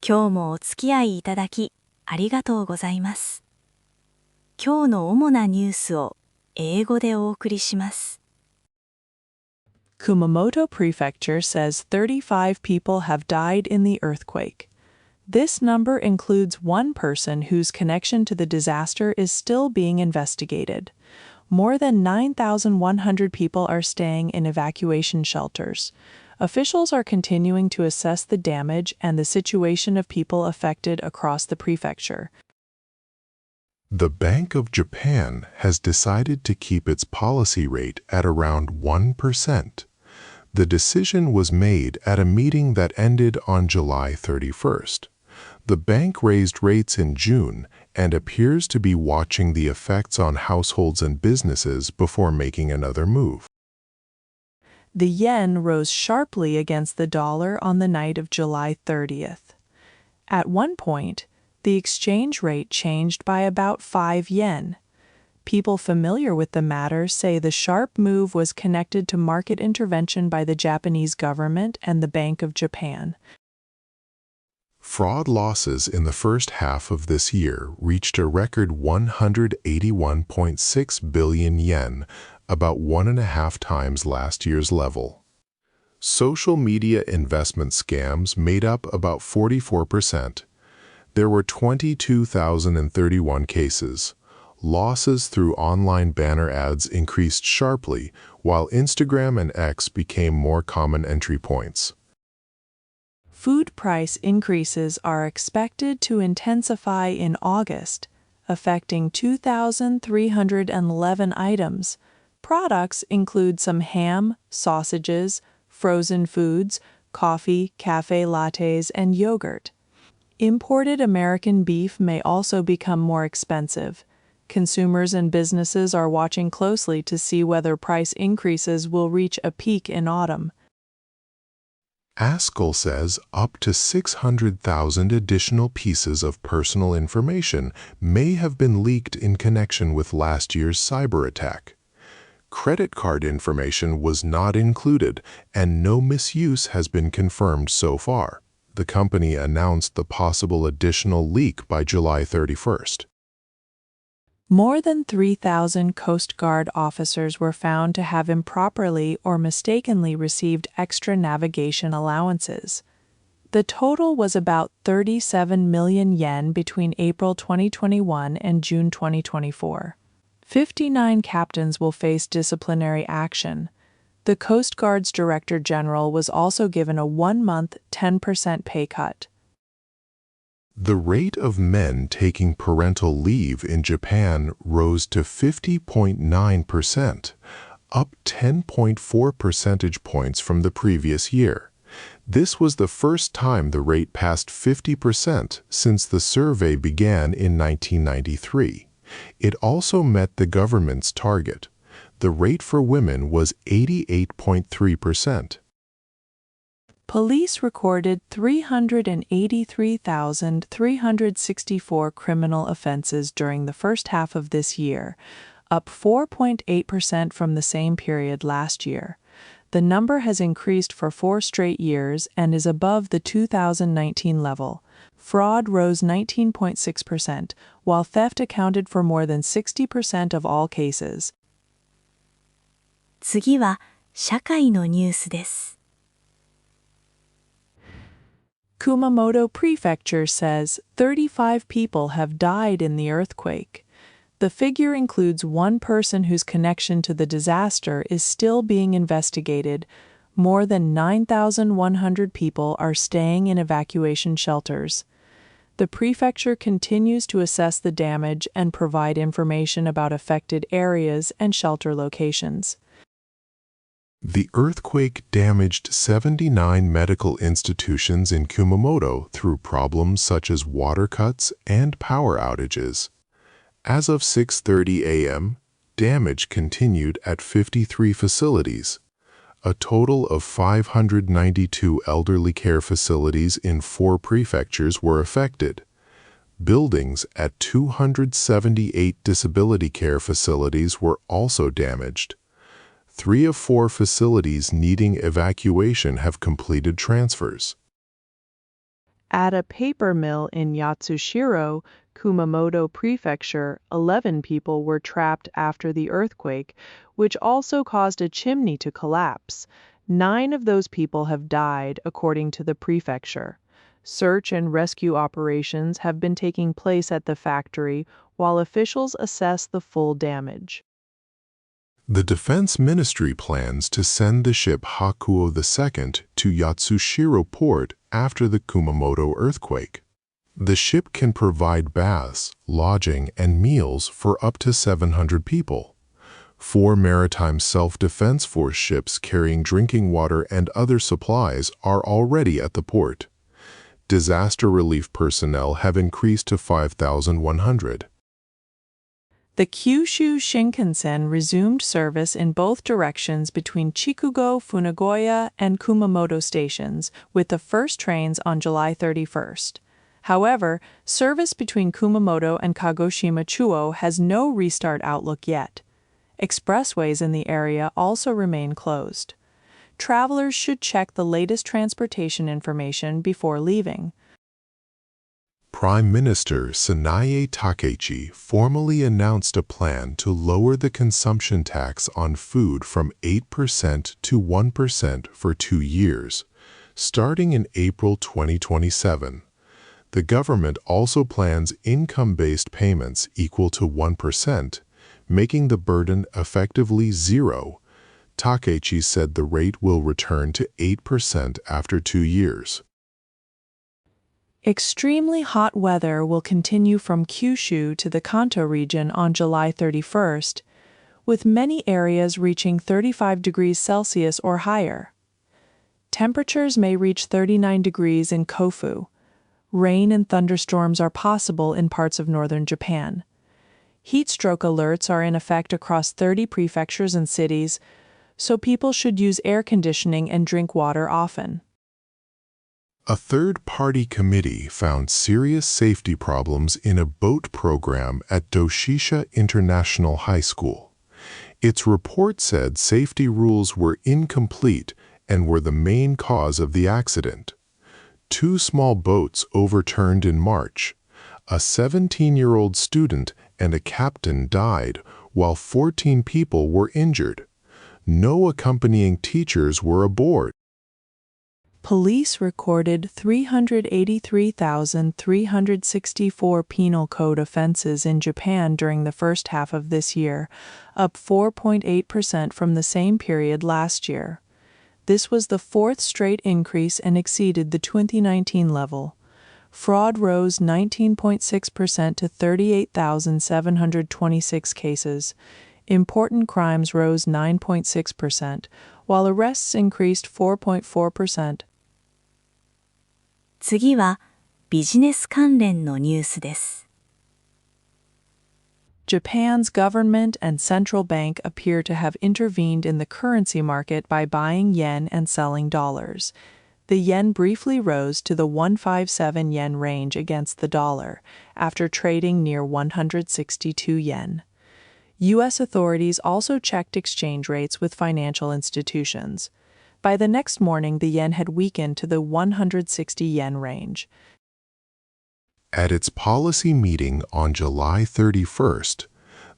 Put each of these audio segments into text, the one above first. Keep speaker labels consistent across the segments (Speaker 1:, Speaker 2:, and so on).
Speaker 1: 今日もお付き合いいただきありがとうございます。今日の主なニュースを英語でお送りします。
Speaker 2: Kumamoto Prefecture says 35 people have died in the earthquake. This number includes one person whose connection to the disaster is still being investigated. More than 9,100 people are staying in evacuation shelters. Officials are continuing to assess the damage and the situation of people affected across the prefecture.
Speaker 3: The Bank of Japan has decided to keep its policy rate at around 1%. The decision was made at a meeting that ended on July 31st. The bank raised rates in June and appears to be watching the effects on households and businesses before making another move.
Speaker 2: The yen rose sharply against the dollar on the night of July 30th. At one point, the exchange rate changed by about 5 yen. People familiar with the matter say the sharp move was connected to market intervention by the Japanese government and the Bank of Japan.
Speaker 3: Fraud losses in the first half of this year reached a record 181.6 billion yen, about 1.5 times last year's level. Social media investment scams made up about 44%. There were 22,031 cases. Losses through online banner ads increased sharply, while Instagram and X became more common entry points.
Speaker 2: Food price increases are expected to intensify in August, affecting 2,311 items. Products include some ham, sausages, frozen foods, coffee, cafe lattes, and yogurt. Imported American beef may also become more expensive. Consumers and businesses are watching closely to see whether price increases will reach a peak in autumn.
Speaker 3: Askell says up to 600,000 additional pieces of personal information may have been leaked in connection with last year's cyber attack. Credit card information was not included, and no misuse has been confirmed so far. The company announced the possible additional leak by July 31st.
Speaker 2: More than 3,000 Coast Guard officers were found to have improperly or mistakenly received extra navigation allowances. The total was about 37 million yen between April 2021 and June 2024. 59 captains will face disciplinary action. The Coast Guard's Director General was also given a 1-month, 10% pay cut.
Speaker 3: The rate of men taking parental leave in Japan rose to 50.9%, up 10.4 percentage points from the previous year. This was the first time the rate passed 50% since the survey began in 1993. It also met the government's target. The rate for women was 88.3%.
Speaker 2: Police recorded 383,364 criminal offenses during the first half of this year, up 4.8% from the same period last year. The number has increased for 4 straight years and is above the 2019 level. Fraud rose 19.6%, while theft accounted for more than 60% of all cases.
Speaker 1: 次は社会のニュースです。
Speaker 2: Kumamoto Prefecture says 35 people have died in the earthquake. The figure includes one person whose connection to the disaster is still being investigated. More than 9,100 people are staying in evacuation shelters. The prefecture continues to assess the damage and provide information about affected areas and shelter locations.
Speaker 3: The earthquake damaged 79 medical institutions in Kumamoto through problems such as water cuts and power outages. As of 6:30 a.m., damage continued at 53 facilities. A total of 592 elderly care facilities in 4 prefectures were affected. Buildings at 278 disability care facilities were also damaged. 3 of 4 facilities needing evacuation have completed transfers.
Speaker 2: At a paper mill in Yatsushiro, Kumamoto Prefecture, 11 people were trapped after the earthquake, which also caused a chimney to collapse. 9 of those people have died, according to the prefecture. Search and rescue operations have been taking place at the factory while officials assess the full damage.
Speaker 3: The Defense Ministry plans to send the ship Hakuo II to Yatsushiro Port after the Kumamoto earthquake. The ship can provide baths, lodging, and meals for up to 700 people. 4 maritime self-defense force ships carrying drinking water and other supplies are already at the port. Disaster relief personnel have increased to 5,100.
Speaker 2: The Kyushu Shinkansen resumed service in both directions between Chikugo, Funagoya, and Kumamoto stations, with the first trains on July 31st. However, service between Kumamoto and Kagoshima Chuo has no restart outlook yet. Expressways in the area also remain closed. Travelers should check the latest transportation information before leaving.
Speaker 3: Prime Minister Sanae Takeichi formally announced a plan to lower the consumption tax on food from 8% to 1% for 2 years, starting in April 2027. The government also plans income-based payments equal to 1%, making the burden effectively zero. Takeichi said the rate will return to 8% after 2 years.
Speaker 2: Extremely hot weather will continue from Kyushu to the Kanto region on July 31st, with many areas reaching 35 degrees Celsius or higher. Temperatures may reach 39 degrees in Kofu. Rain and thunderstorms are possible in parts of northern Japan. Heat stroke alerts are in effect across 30 prefectures and cities, so people should use air conditioning and drink water often.
Speaker 3: A third-party committee found serious safety problems in a boat program at Doshisha International High School. Its report said safety rules were incomplete and were the main cause of the accident. 2 small boats overturned in March. A 17-year-old student and a captain died, while 14 people were injured. No accompanying teachers were aboard.
Speaker 2: Police recorded 383,364 penal code offenses in Japan during the first half of this year, up 4.8% from the same period last year. This was the 4th straight increase and exceeded the 2019 level. Fraud rose 19.6% to 38,726 cases. Important crimes rose 9.6%, while arrests increased 4.4%.
Speaker 1: 次はビジネス関連のニュースです。
Speaker 2: Japan's government and central bank appear to have intervened in the currency market by buying yen and selling dollars. The yen briefly rose to the 157 yen range against the dollar, after trading near 162 yen. U.S. authorities also checked exchange rates with financial institutions. By the next morning, the yen had weakened to the 160 yen range.
Speaker 3: At its policy meeting on July 31st,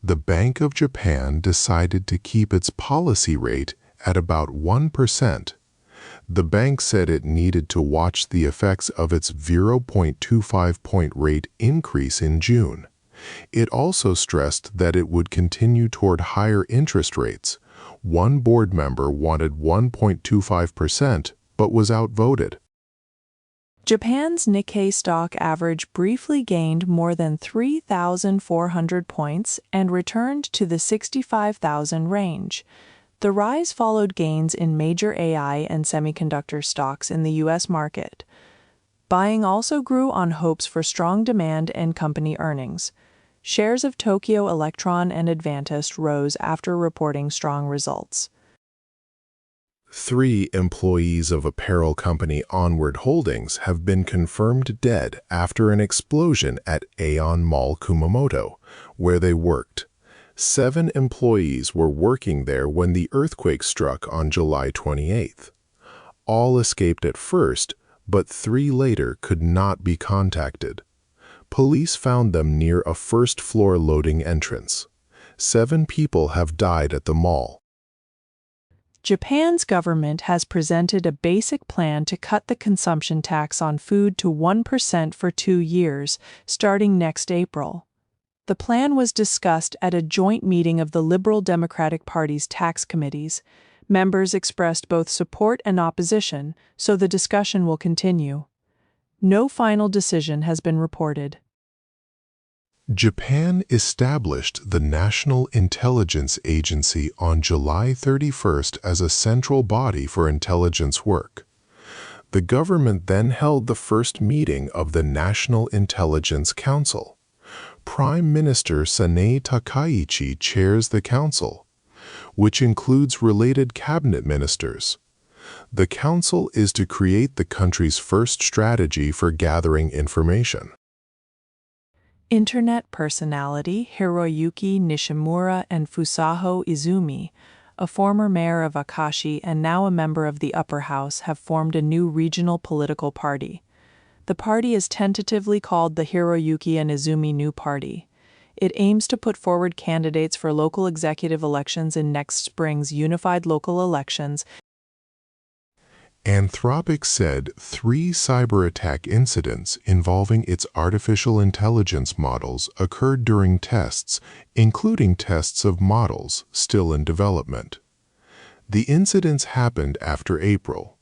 Speaker 3: the Bank of Japan decided to keep its policy rate at about 1%. The bank said it needed to watch the effects of its 0.25-point rate increase in June. It also stressed that it would continue toward higher interest rates. One board member wanted 1.25%, but was outvoted.
Speaker 2: Japan's Nikkei stock average briefly gained more than 3,400 points and returned to the 65,000 range. The rise followed gains in major AI and semiconductor stocks in the U.S. market. Buying also grew on hopes for strong demand and company earnings. Shares of Tokyo Electron and Advantest rose after reporting strong results.
Speaker 3: 3 employees of apparel company Onward Holdings have been confirmed dead after an explosion at Aeon Mall Kumamoto, where they worked. 7 employees were working there when the earthquake struck on July 28th. All escaped at first, but 3 later could not be contacted. Police found them near a first-floor loading entrance. 7 people have died at the mall.
Speaker 2: Japan's government has presented a basic plan to cut the consumption tax on food to 1% for 2 years, starting next April. The plan was discussed at a joint meeting of the Liberal Democratic Party's tax committees. Members expressed both support and opposition, so the discussion will continue. No final decision has been reported.
Speaker 3: Japan established the National Intelligence Agency on July 31st as a central body for intelligence work. The government then held the first meeting of the National Intelligence Council. Prime Minister Sanae Takaichi chairs the council, which includes related cabinet ministers. The council is to create the country's first strategy for gathering information.
Speaker 2: Internet personality Hiroyuki Nishimura and Fusaho Izumi, a former mayor of Akashi and now a member of the upper house, have formed a new regional political party. The party is tentatively called the Hiroyuki and Izumi New Party. It aims to put forward candidates for local executive elections in next spring's unified local elections.
Speaker 3: Anthropic said 3 cyber attack incidents involving its artificial intelligence models occurred during tests, including tests of models still in development. The incidents happened after April.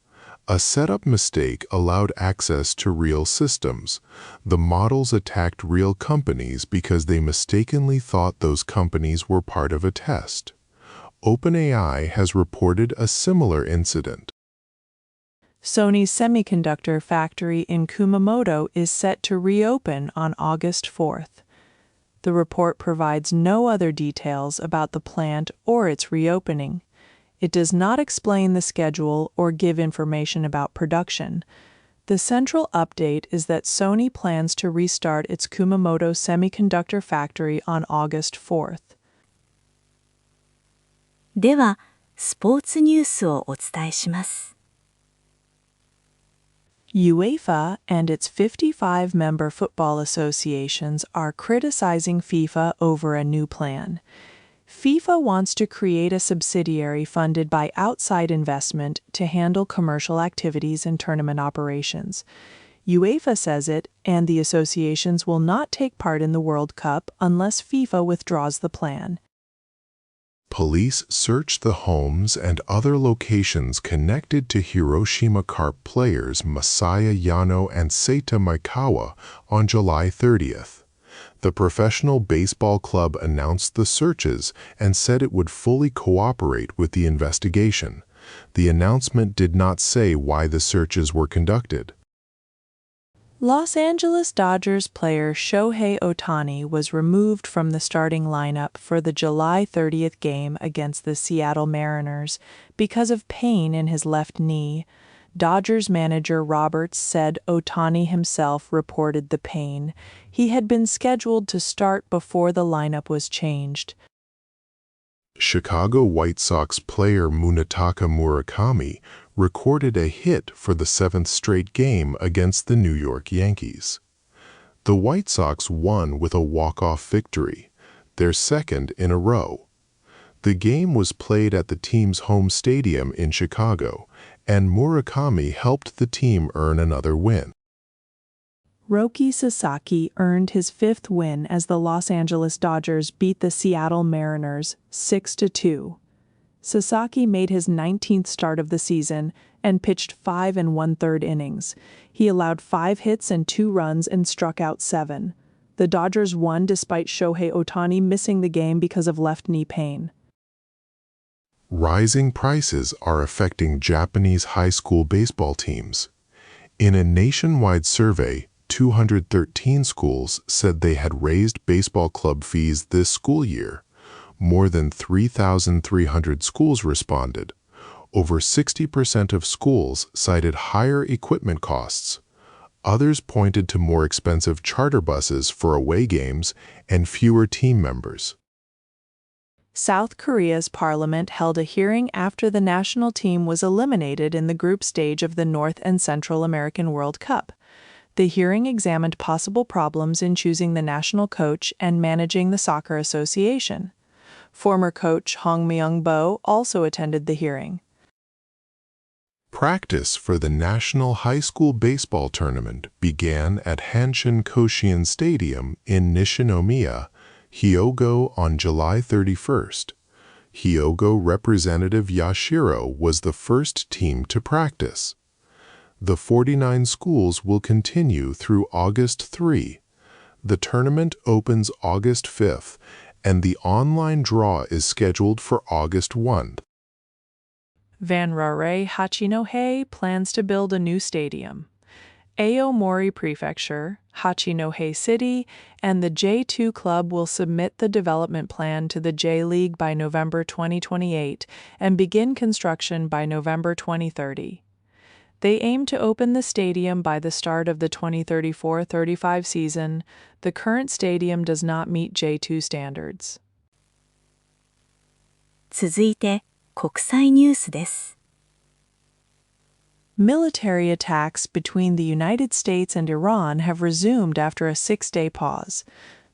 Speaker 3: A setup mistake allowed access to real systems. The models attacked real companies because they mistakenly thought those companies were part of a test. OpenAI has reported a similar incident.
Speaker 2: Sony's semiconductor factory in Kumamoto is set to reopen on August 4th. The report provides no other details about the plant or its reopening. It does not explain the schedule or give information about production. The central update is that Sony plans to restart its Kumamoto semiconductor factory on August 4th.
Speaker 1: では、スポーツニュースをお伝えします。
Speaker 2: UEFA and its 55 member football associations are criticizing FIFA over a new plan. FIFA wants to create a subsidiary funded by outside investment to handle commercial activities and tournament operations. UEFA says it and the associations will not take part in the World Cup unless FIFA withdraws the plan.
Speaker 3: Police searched the homes and other locations connected to Hiroshima Carp players Masaya Yano and Seita Maikawa on July 30th. The professional baseball club announced the searches and said it would fully cooperate with the investigation. The announcement did not say why the searches were conducted.
Speaker 2: Los Angeles Dodgers player Shohei Ohtani was removed from the starting lineup for the July 30th game against the Seattle Mariners because of pain in his left knee. Dodgers manager Roberts said Ohtani himself reported the pain. He had been scheduled to start before the lineup was changed.
Speaker 3: Chicago White Sox player Munetaka Murakami recorded a hit for the 7th straight game against the New York Yankees. The White Sox won with a walk-off victory, their second in a row. The game was played at the team's home stadium in Chicago, and Murakami helped the team earn another win.
Speaker 2: Roki Sasaki earned his 5th win as the Los Angeles Dodgers beat the Seattle Mariners 6-2. Sasaki made his 19th start of the season and pitched 5 1/3 innings. He allowed 5 hits and 2 runs and struck out 7. The Dodgers won despite Shohei Ohtani missing the game because of left knee pain.
Speaker 3: Rising prices are affecting Japanese high school baseball teams. In a nationwide survey, 213 schools said they had raised baseball club fees this school year. More than 3,300 schools responded. Over 60% of schools cited higher equipment costs. Others pointed to more expensive charter buses for away games and fewer team members.
Speaker 2: South Korea's parliament held a hearing after the national team was eliminated in the group stage of the North and Central American World Cup. The hearing examined possible problems in choosing the national coach and managing the soccer association. Former coach Hong Myung-bo also attended the hearing.
Speaker 3: Practice for the National High School Baseball Tournament began at Hanshin Koshien Stadium in Nishinomiya, Hyogo on July 31st. Hyogo Representative Yashiro was the first team to practice. The 49 schools will continue through August 3. The tournament opens August 5th, and the online draw is scheduled for August 1.
Speaker 2: Vanrare Hachinohe plans to build a new stadium. Aomori Prefecture, Hachinohe City, and the J2 Club will submit the development plan to the J-League by November 2028 and begin construction by November 2030. They aim to open the stadium by the start of the 2034-35 season. The current stadium does not meet J2 standards.
Speaker 1: 続いて、国際ニュースです。
Speaker 2: Military attacks between the United States and Iran have resumed after a 6-day pause.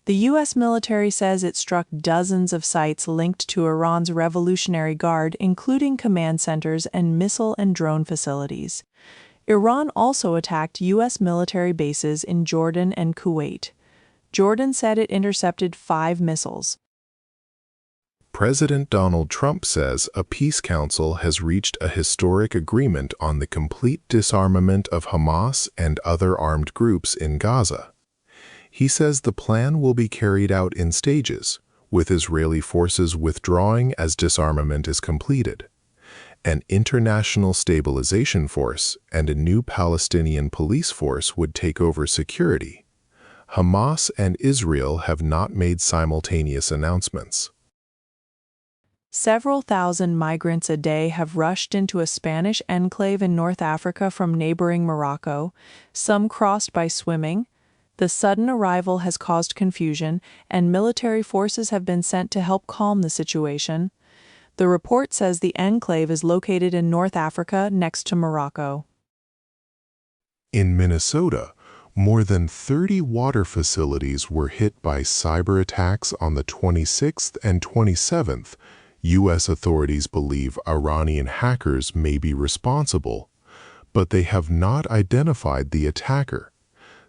Speaker 2: The U.S. military says it struck dozens of sites linked to Iran's Revolutionary Guard, including command centers and missile and drone facilities. Iran also attacked U.S. military bases in Jordan and Kuwait. Jordan said it intercepted 5 missiles.
Speaker 3: President Donald Trump says a peace council has reached a historic agreement on the complete disarmament of Hamas and other armed groups in Gaza. He says the plan will be carried out in stages, with Israeli forces withdrawing as disarmament is completed. An international stabilization force and a new Palestinian police force would take over security. Hamas and Israel have not made simultaneous announcements.
Speaker 2: Several thousand migrants a day have rushed into a Spanish enclave in North Africa from neighboring Morocco, some crossed by swimming. The sudden arrival has caused confusion, and military forces have been sent to help calm the situation. The report says the enclave is located in North Africa next to Morocco.
Speaker 3: In Minnesota, more than 30 water facilities were hit by cyber attacks on the 26th and 27th. U.S. authorities believe Iranian hackers may be responsible, but they have not identified the attacker.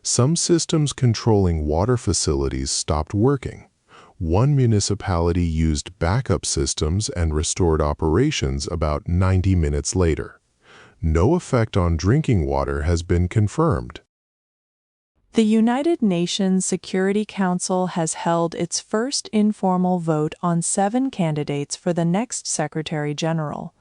Speaker 3: Some systems controlling water facilities stopped working. One municipality used backup systems and restored operations about 90 minutes later. No effect on drinking water has been confirmed.
Speaker 2: The United Nations Security Council has held its first informal vote on 7 candidates for the next Secretary General.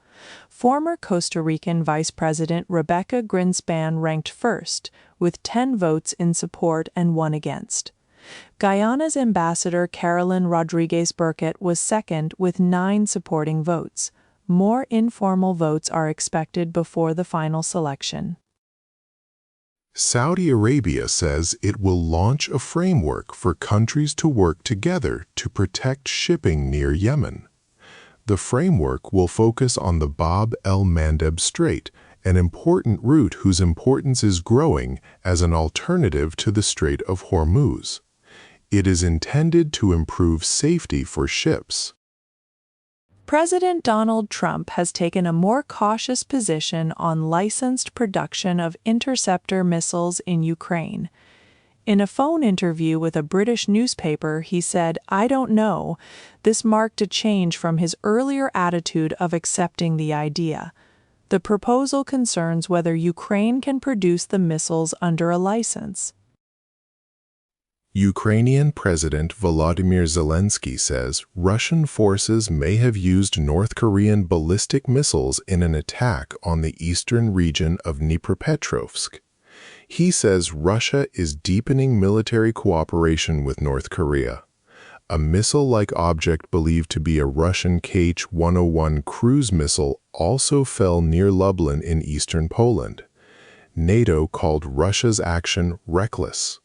Speaker 2: Former Costa Rican Vice President Rebecca Greenspan ranked first, with 10 votes in support and 1 against. Guyana's Ambassador Carolyn Rodriguez Burkett was second with 9 supporting votes. More informal votes are expected before the final selection.
Speaker 3: Saudi Arabia says it will launch a framework for countries to work together to protect shipping near Yemen. The framework will focus on the Bab el-Mandeb Strait, an important route whose importance is growing as an alternative to the Strait of Hormuz. It is intended to improve safety for ships.
Speaker 2: President Donald Trump has taken a more cautious position on licensed production of interceptor missiles in Ukraine. In a phone interview with a British newspaper, he said, "I don't know." This marked a change from his earlier attitude of accepting the idea. The proposal concerns whether Ukraine can produce the missiles under a license.
Speaker 3: Ukrainian President Volodymyr Zelensky says Russian forces may have used North Korean ballistic missiles in an attack on the eastern region of Dnipropetrovsk. He says Russia is deepening military cooperation with North Korea. A missile-like object believed to be a Russian Kh-101 cruise missile also fell near Lublin in eastern Poland. NATO called Russia's action reckless.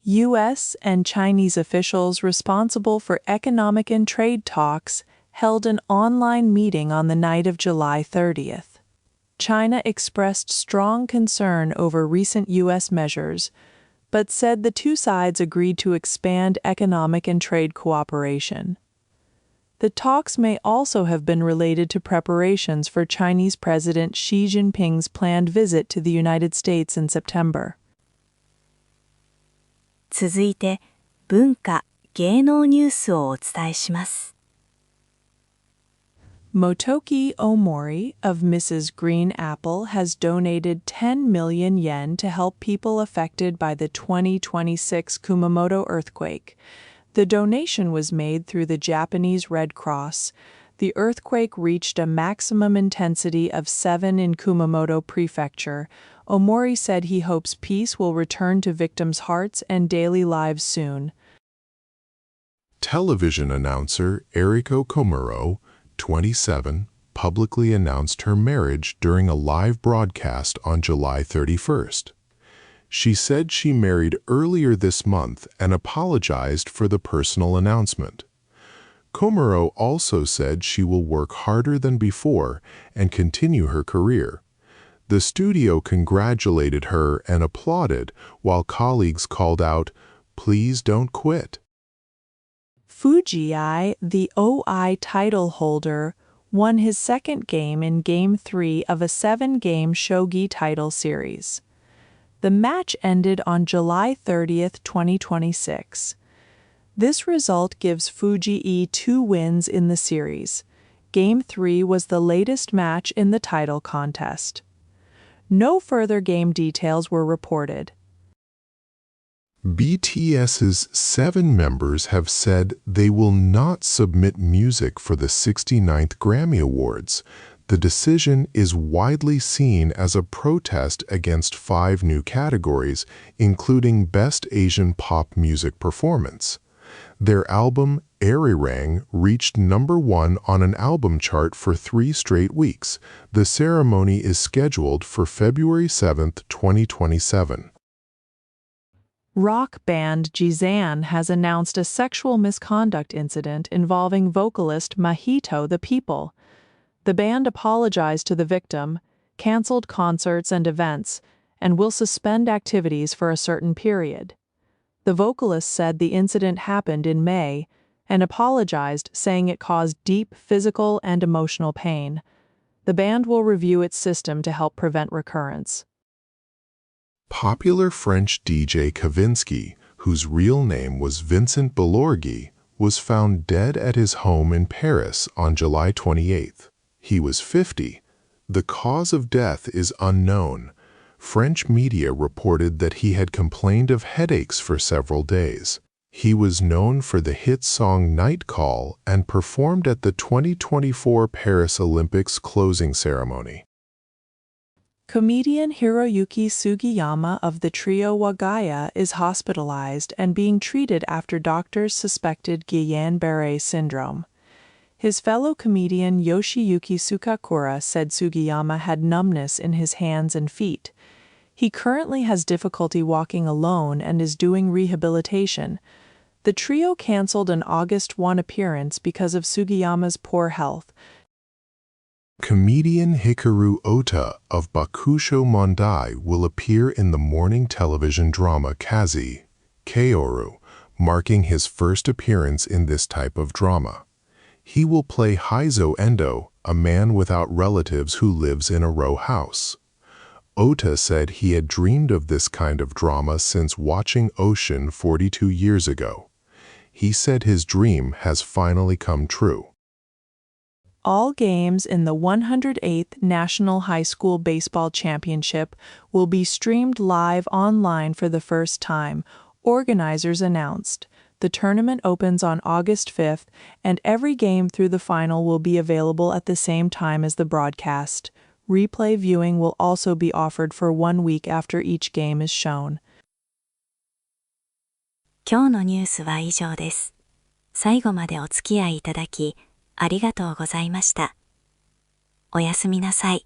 Speaker 2: U.S. and Chinese officials responsible for economic and trade talks held an online meeting on the night of July 30th. China expressed strong concern over recent U.S. measures, but said the two sides agreed to expand economic and trade cooperation. The talks may also have been related to preparations for Chinese President Xi Jinping's planned visit to the United States in September.
Speaker 1: 続いて、文化・芸能ニュースをお伝えします。
Speaker 2: Motoki Omori of Mrs. Green Apple has donated 10 million yen to help people affected by the 2026 Kumamoto earthquake. The donation was made through the Japanese Red Cross. The earthquake reached a maximum intensity of 7 in Kumamoto Prefecture. Omori said he hopes peace will return to victims' hearts and daily lives soon.
Speaker 3: Television announcer Eriko Komuro, 27, publicly announced her marriage during a live broadcast on July 31st. She said she married earlier this month and apologized for the personal announcement. Komuro also said she will work harder than before and continue her career. The studio congratulated her and applauded, while colleagues called out, "Please don't quit."
Speaker 2: Fujiai, the OI title holder, won his second game in Game 3 of a 7-game shogi title series. The match ended on July 30th, 2026. This result gives Fujiai 2 wins in the series. Game 3 was the latest match in the title contest. No further game details were reported.
Speaker 3: BTS's 7 members have said they will not submit music for the 69th Grammy Awards. The decision is widely seen as a protest against 5 new categories, including Best Asian Pop Music Performance. Their album, Arirang, reached #1 on an album chart for 3 straight weeks. The ceremony is scheduled for February 7, 2027.
Speaker 2: Rock band Jizan has announced a sexual misconduct incident involving vocalist Mahito the People. The band apologized to the victim, canceled concerts and events, and will suspend activities for a certain period. The vocalist said the incident happened in May and apologized, saying it caused deep physical and emotional pain. The band will review its system to help prevent recurrence.
Speaker 3: Popular French DJ Kavinsky, whose real name was Vincent Belorghi, was found dead at his home in Paris on July 28th. He was 50. The cause of death is unknown. French media reported that he had complained of headaches for several days. He was known for the hit song Night Call and performed at the 2024 Paris Olympics closing ceremony.
Speaker 2: Comedian Hiroyuki Sugiyama of the trio Wagaya is hospitalized and being treated after doctors suspected Guillain-Barré syndrome. His fellow comedian Yoshiyuki Sukakura said Sugiyama had numbness in his hands and feet. He currently has difficulty walking alone and is doing rehabilitation. The trio canceled an August 1 appearance because of Sugiyama's poor health.
Speaker 3: Comedian Hikaru Ota of Bakusho Mondai will appear in the morning television drama Kazi, Kaoru, marking his first appearance in this type of drama. He will play Heizo Endo, a man without relatives who lives in a row house. Ota said he had dreamed of this kind of drama since watching Ocean 42 years ago. He said his dream has finally come true.
Speaker 2: All games in the 108th National High School Baseball Championship will be streamed live online for the first time, organizers announced. The tournament opens on August 5th, and every game through the final will be available at the same time as the broadcast. Replay viewing will also be offered for 1 week after each game is shown.
Speaker 1: 今日のニュースは以上です。最後までお付き合いいただき、ありがとうございました。おやすみなさい。